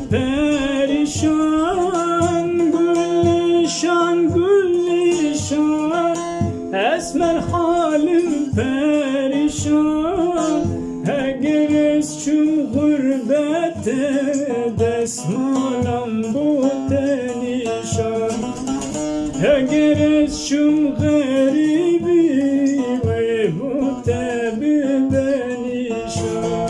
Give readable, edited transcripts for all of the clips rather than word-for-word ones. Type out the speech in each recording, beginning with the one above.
perişan, gülüşan gülüşan, esmer halim perişan. Hegeres çüm gurbete desmanam bu tenişan. Hegeres çüm garibi ve muktebi benişan.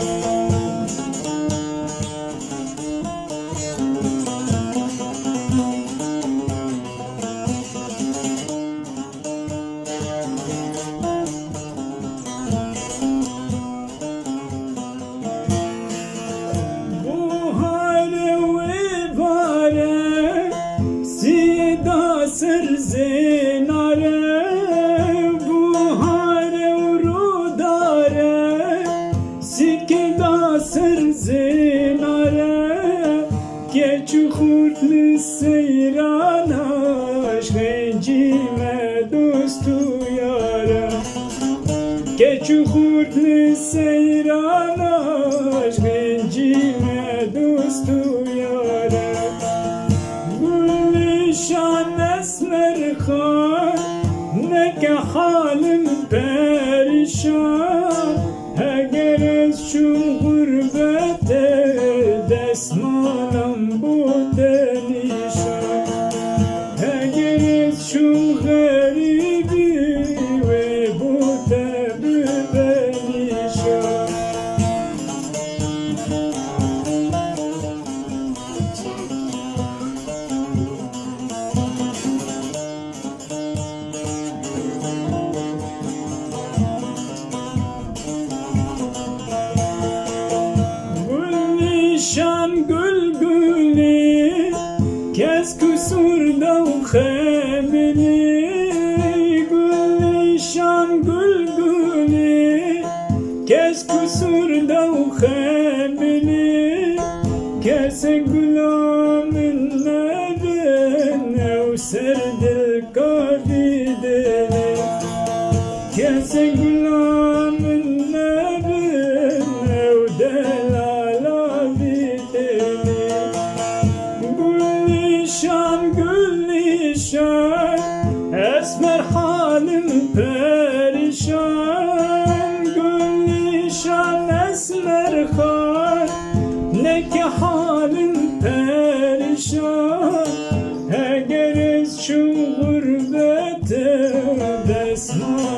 Sır zinare buhare urudare sikida sır zinare keçu kurtlu seyrana şencime dostu yara keçu kurtlu seyrana şencime dostu yara gülüşan esmer khan neke halim perişan hegeres çüm gurbete desmanam bu denişan hegeres çüm garibi ve bu tebi benişan. Şan gülgülü kes kusurda xemini gülşan gülgülü kes kusurda xemini kese gülamın neden ev serdil kavideli kese gülamın neden ev delal gülüşan gülüşan esmer halim perişan gülüşan esmer han neke halim perişan hegeres çüm gurbete desman